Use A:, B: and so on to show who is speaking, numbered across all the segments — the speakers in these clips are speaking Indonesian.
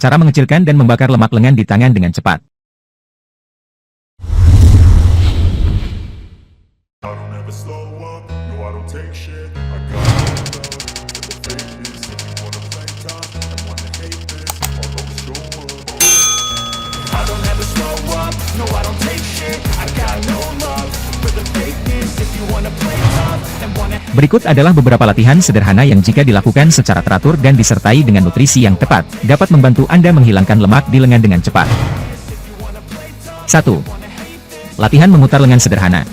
A: Cara mengecilkan dan membakar lemak lengan di tangan dengan cepat. Berikut adalah beberapa latihan sederhana yang jika dilakukan secara teratur dan disertai dengan nutrisi yang tepat, dapat membantu Anda menghilangkan lemak di lengan dengan cepat. 1. Latihan memutar lengan sederhana.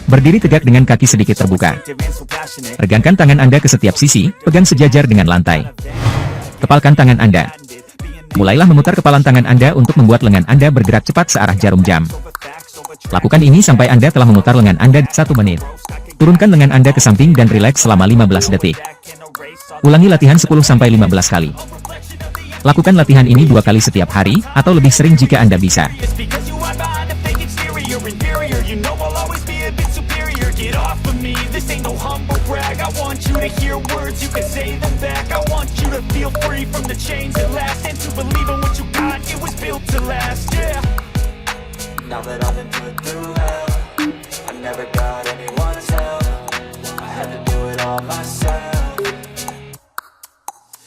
A: Berdiri tegak dengan kaki sedikit terbuka. Regangkan tangan Anda ke setiap sisi, pegang sejajar dengan lantai. Kepalkan tangan Anda. Mulailah memutar kepalan tangan Anda untuk membuat lengan Anda bergerak cepat searah jarum jam. Lakukan ini sampai Anda telah memutar lengan Anda 1 menit. Turunkan lengan Anda ke samping dan rileks selama 15 detik. Ulangi latihan 10-15 kali. Lakukan latihan ini 2 kali setiap hari, atau lebih sering jika Anda bisa.
B: Now that I've been put through hell, I never got anyone's help. I had to do it all myself.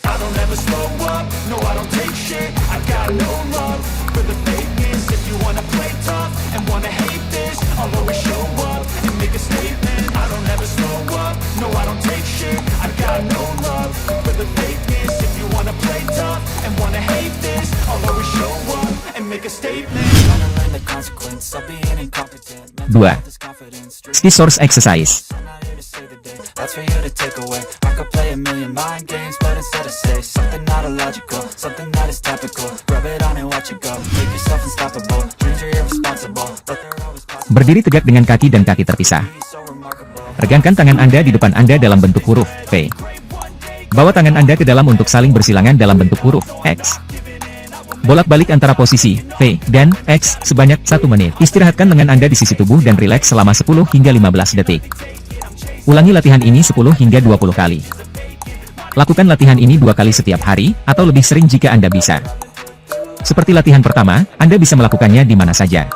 B: I don't ever slow up, no I don't take shit. I got no love for the fakeness. If you wanna play tough and wanna hate this, I'll always show up and make a statement. I don't ever slow up, no I don't take shit. I got no love for the fakeness. If you wanna play tough and wanna hate this, I'll always show up and make a statement.
A: 2. Ski source exercise. Berdiri tegak dengan kaki dan kaki terpisah. Regangkan tangan Anda di depan Anda dalam bentuk huruf V. Bawa tangan Anda ke dalam untuk saling bersilangan dalam bentuk huruf X. Bolak-balik antara posisi V dan X sebanyak 1 menit. Istirahatkan lengan Anda di sisi tubuh dan rileks selama 10 hingga 15 detik. Ulangi latihan ini 10 hingga 20 kali. Lakukan latihan ini 2 kali setiap hari, atau lebih sering jika Anda bisa. Seperti latihan pertama, Anda bisa melakukannya di mana saja.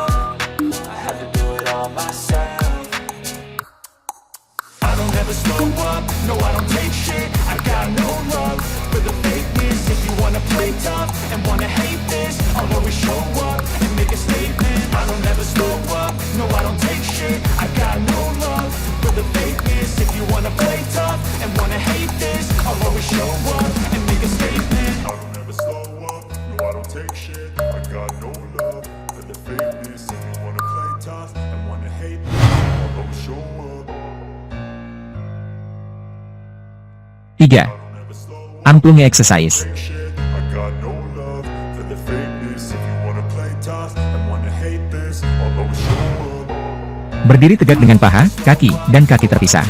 A: Tiga. Arm plunge exercise. Berdiri tegak dengan paha, kaki, dan kaki terpisah.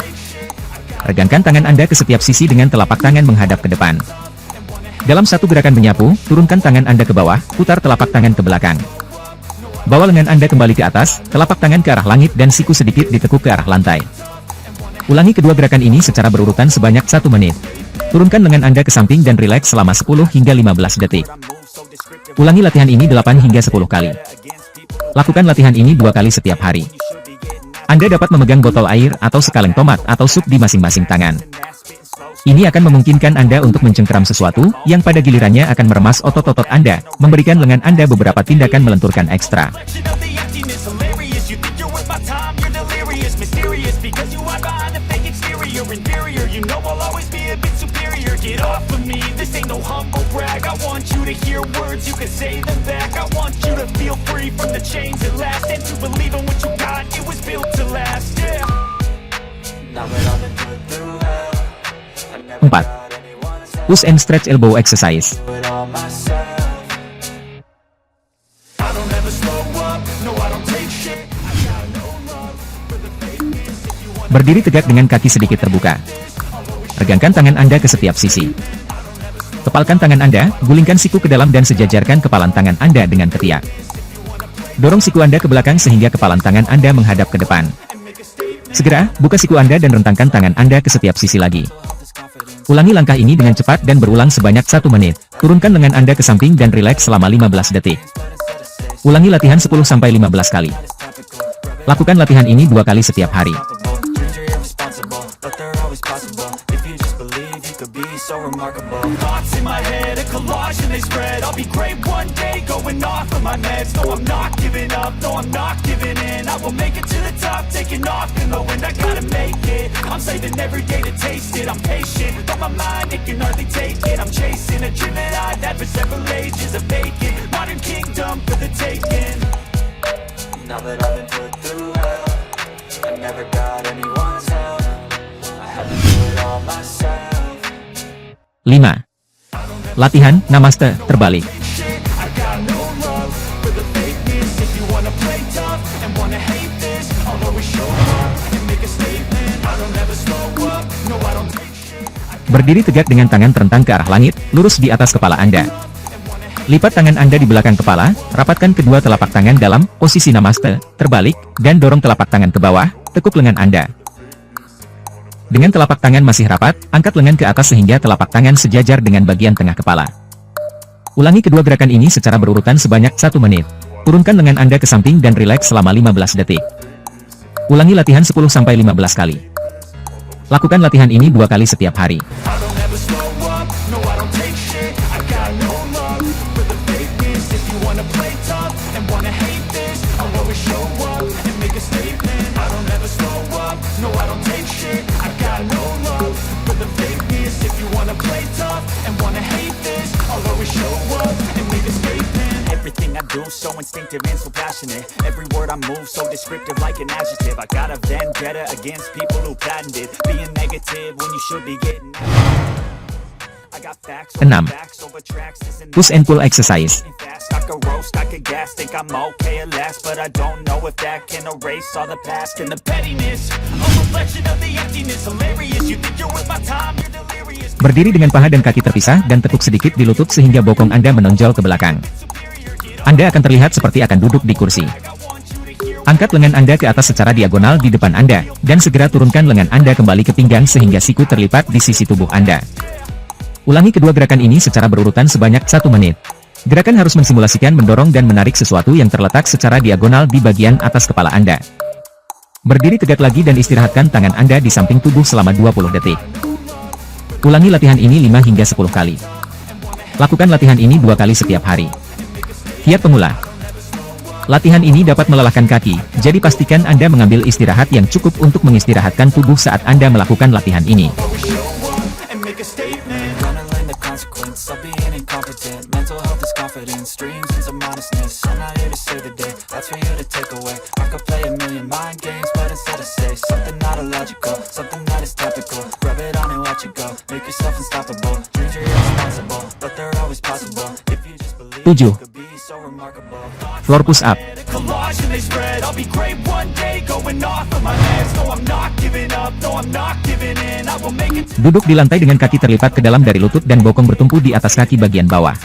A: Regangkan tangan Anda ke setiap sisi dengan telapak tangan menghadap ke depan. Dalam satu gerakan menyapu, turunkan tangan Anda ke bawah, putar telapak tangan ke belakang. Bawa lengan Anda kembali ke atas, telapak tangan ke arah langit dan siku sedikit ditekuk ke arah lantai. Ulangi kedua gerakan ini secara berurutan sebanyak 1 menit. Turunkan lengan Anda ke samping dan rileks selama 10 hingga 15 detik. Ulangi latihan ini 8 hingga 10 kali. Lakukan latihan ini 2 kali setiap hari. Anda dapat memegang botol air atau sekaleng tomat atau sup di masing-masing tangan. Ini akan memungkinkan Anda untuk mencengkeram sesuatu, yang pada gilirannya akan meremas otot-otot Anda, memberikan lengan Anda beberapa tindakan melenturkan ekstra. Empat. Push and stretch elbow exercise. Berdiri tegak dengan kaki sedikit terbuka. Regangkan tangan Anda ke setiap sisi. Kepalkan tangan Anda, gulingkan siku ke dalam dan sejajarkan kepalan tangan Anda dengan ketiak. Dorong siku Anda ke belakang sehingga kepalan tangan Anda menghadap ke depan. Segera, buka siku Anda dan rentangkan tangan Anda ke setiap sisi lagi. Ulangi langkah ini dengan cepat dan berulang sebanyak 1 menit. Turunkan lengan Anda ke samping dan rileks selama 15 detik. Ulangi latihan 10-15 kali. Lakukan latihan ini 2 kali setiap hari.
B: Thoughts in my head, a collage and they spread. I'll be great one day, going off of my meds. No, I'm not giving up, no, I'm not giving in. I will make it to the top, taking off and low, and I gotta make it. I'm saving every day to taste it. I'm patient, but my mind, it can hardly take it. I'm chasing a dream that I've had for several ages, a vacant modern kingdom for the taking. Now that I've been put through hell, I never got anyone's help. I had to do it all myself.
A: 5. Latihan Namaste terbalik.
B: I got no love for the fakeness. If you wanna play tough and wanna hate this, I'll always show up and make a statement. I don't ever slow up, no I don't take shit.
A: Berdiri tegak dengan tangan terentang ke arah langit, lurus di atas kepala Anda. Lipat tangan Anda di belakang kepala, rapatkan kedua telapak tangan dalam posisi Namaste terbalik, dan dorong telapak tangan ke bawah, tekuk lengan Anda. Dengan telapak tangan masih rapat, angkat lengan ke atas sehingga telapak tangan sejajar dengan bagian tengah kepala. Ulangi kedua gerakan ini secara berurutan sebanyak 1 menit. Turunkan lengan Anda ke samping dan rileks selama 15 detik. Ulangi latihan 10-15 kali. Lakukan latihan ini 2 kali setiap hari.
B: I don't ever slow up, no I don't take shit. I got no love for the fakeness. If you wanna play tough and wanna hate this, I'll always show up and make a statement. I don't ever slow up, no I don't take shit. I got no love for the fakeness. If you wanna play tough and wanna hate this, I'll always show up and make a statement. Everything I do so instinctive and so passionate. Every word I move so descriptive like an adjective. I got a vendetta against people who patented being negative when you should be getting.
A: 6. Push and pull exercise.
B: I could roast, I could gas, think I'm okay at last, but I don't know if that can erase all the past and the pettiness. A reflection of the emptiness, hilarious. You think you're worth my time, you're delirious.
A: Berdiri dengan paha dan kaki terpisah dan tekuk sedikit di lutut sehingga bokong Anda menonjol ke belakang. Anda akan terlihat seperti akan duduk di kursi. Angkat lengan Anda ke atas secara diagonal di depan Anda, dan segera turunkan lengan Anda kembali ke pinggang sehingga siku terlipat di sisi tubuh Anda. Ulangi kedua gerakan ini secara berurutan sebanyak 1 menit. Gerakan harus mensimulasikan mendorong dan menarik sesuatu yang terletak secara diagonal di bagian atas kepala Anda. Berdiri tegak lagi dan istirahatkan tangan Anda di samping tubuh selama 20 detik. Ulangi latihan ini 5 hingga 10 kali. Lakukan latihan ini 2 kali setiap hari. Kiat pemula. Latihan ini dapat melelahkan kaki, jadi pastikan Anda mengambil istirahat yang cukup untuk mengistirahatkan tubuh saat Anda melakukan latihan ini. Tujuh. Floor push up. Duduk di lantai dengan kaki terlipat ke dalam dari lutut dan bokong bertumpu di atas kaki bagian bawah.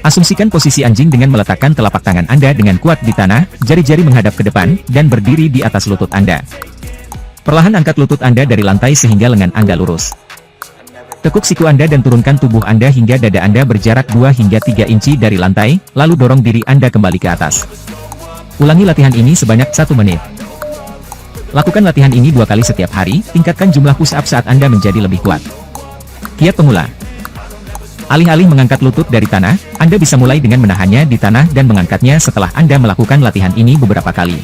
A: Asumsikan posisi anjing dengan meletakkan telapak tangan Anda dengan kuat di tanah, jari-jari menghadap ke depan, dan berdiri di atas lutut Anda. Perlahan angkat lutut Anda dari lantai sehingga lengan Anda lurus. Tekuk siku Anda dan turunkan tubuh Anda hingga dada Anda berjarak 2 hingga 3 inci dari lantai, lalu dorong diri Anda kembali ke atas. Ulangi latihan ini sebanyak 1 menit. Lakukan latihan ini 2 kali setiap hari, tingkatkan jumlah push up saat Anda menjadi lebih kuat. Kiat pemula. Alih-alih mengangkat lutut dari tanah, Anda bisa mulai dengan menahannya di tanah dan mengangkatnya setelah Anda melakukan latihan ini beberapa kali.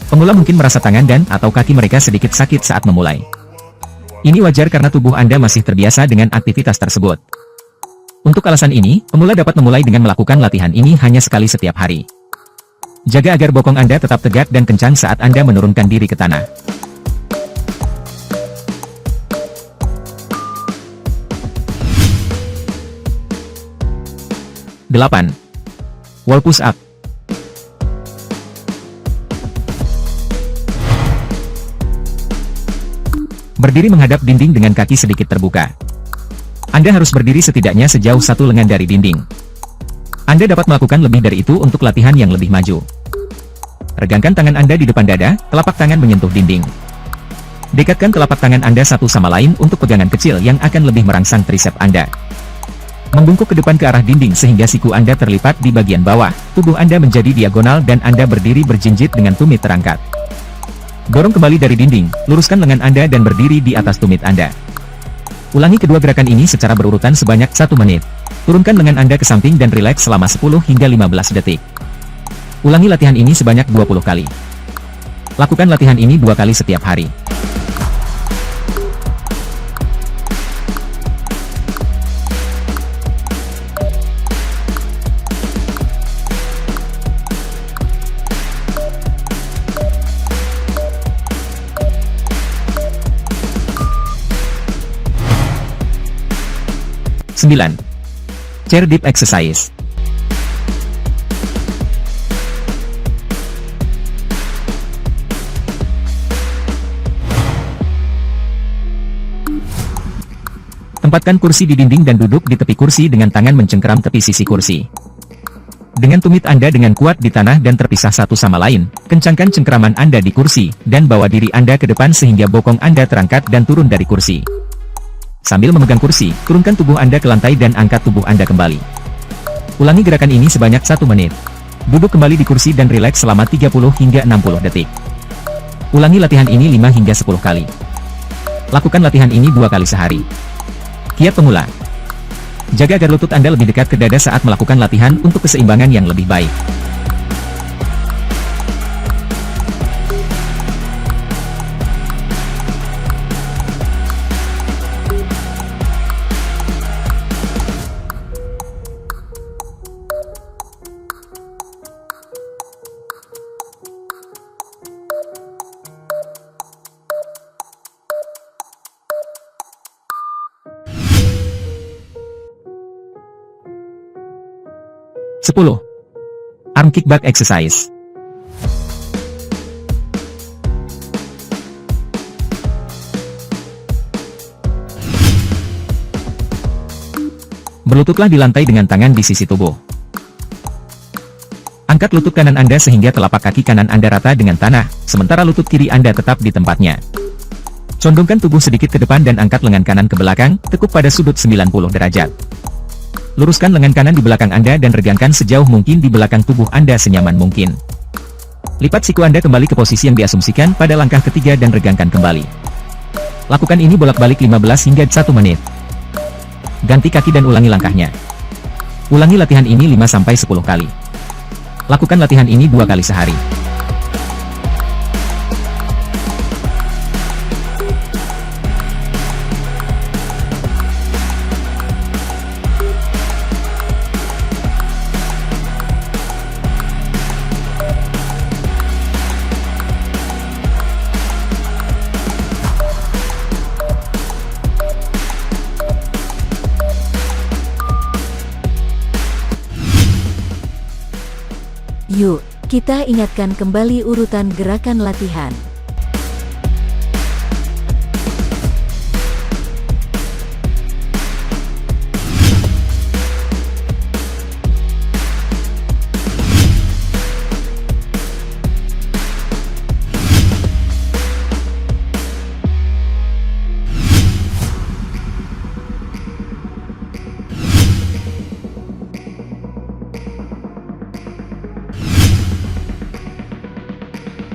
A: Pemula mungkin merasa tangan dan atau kaki mereka sedikit sakit saat memulai. Ini wajar karena tubuh Anda masih terbiasa dengan aktivitas tersebut. Untuk alasan ini, pemula dapat memulai dengan melakukan latihan ini hanya sekali setiap hari. Jaga agar bokong Anda tetap tegak dan kencang saat Anda menurunkan diri ke tanah. Delapan. Wall push up. Berdiri menghadap dinding dengan kaki sedikit terbuka. Anda harus berdiri setidaknya sejauh 1 lengan dari dinding. Anda dapat melakukan lebih dari itu untuk latihan yang lebih maju. Regangkan tangan Anda di depan dada, telapak tangan menyentuh dinding. Dekatkan telapak tangan Anda satu sama lain untuk pegangan kecil yang akan lebih merangsang tricep Anda. Membungkuk ke depan ke arah dinding sehingga siku Anda terlipat di bagian bawah, tubuh Anda menjadi diagonal dan Anda berdiri berjinjit dengan tumit terangkat. Dorong kembali dari dinding, luruskan lengan Anda dan berdiri di atas tumit Anda. Ulangi kedua gerakan ini secara berurutan sebanyak 1 menit. Turunkan lengan Anda ke samping dan rileks selama 10 hingga 15 detik. Ulangi latihan ini sebanyak 20 kali. Lakukan latihan ini 2 kali setiap hari. Sembilan. Chair dip exercise. Tempatkan kursi di dinding dan duduk di tepi kursi dengan tangan mencengkeram tepi sisi kursi. Dengan tumit Anda dengan kuat di tanah dan terpisah satu sama lain, kencangkan cengkeraman Anda di kursi, dan bawa diri Anda ke depan sehingga bokong Anda terangkat dan turun dari kursi. Sambil memegang kursi, turunkan tubuh Anda ke lantai dan angkat tubuh Anda kembali. Ulangi gerakan ini sebanyak 1 menit. Duduk kembali di kursi dan rileks selama 30 hingga 60 detik. Ulangi latihan ini 5 hingga 10 kali. Lakukan latihan ini 2 kali sehari. Kiat pemula. Jaga agar lutut Anda lebih dekat ke dada saat melakukan latihan untuk keseimbangan yang lebih baik. Sepuluh. Arm kickback exercise. Berlututlah di lantai dengan tangan di sisi tubuh. Angkat lutut kanan Anda sehingga telapak kaki kanan Anda rata dengan tanah, sementara lutut kiri Anda tetap di tempatnya. Condongkan tubuh sedikit ke depan dan angkat lengan kanan ke belakang, tekuk pada sudut 90 derajat. Luruskan lengan kanan di belakang Anda dan regangkan sejauh mungkin di belakang tubuh Anda senyaman mungkin. Lipat siku Anda kembali ke posisi yang diasumsikan pada langkah ketiga dan regangkan kembali. Lakukan ini bolak-balik 15 hingga 1 menit. Ganti kaki dan ulangi langkahnya. Ulangi latihan ini 5-10 kali. Lakukan latihan ini 2 kali sehari.
C: Yuk, kita ingatkan kembali urutan gerakan latihan.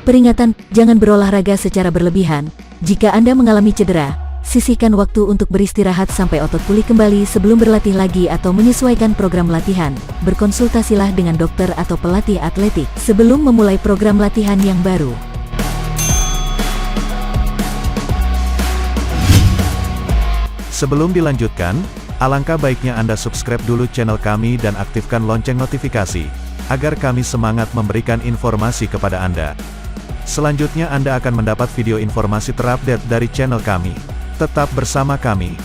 C: Peringatan, jangan berolahraga secara berlebihan. Jika Anda mengalami cedera, sisihkan waktu untuk beristirahat sampai otot pulih kembali sebelum berlatih lagi atau menyesuaikan program latihan. Berkonsultasilah dengan dokter atau pelatih atletik sebelum memulai program latihan yang baru.
D: Sebelum dilanjutkan, alangkah baiknya Anda subscribe dulu channel kami dan aktifkan lonceng notifikasi, agar kami semangat memberikan informasi kepada Anda. Selanjutnya Anda akan mendapat video informasi terupdate dari channel kami. Tetap bersama kami.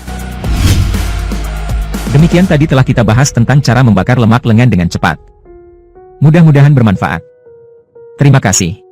A: Demikian tadi telah kita bahas tentang cara membakar lemak lengan dengan cepat. Mudah-mudahan bermanfaat. Terima kasih.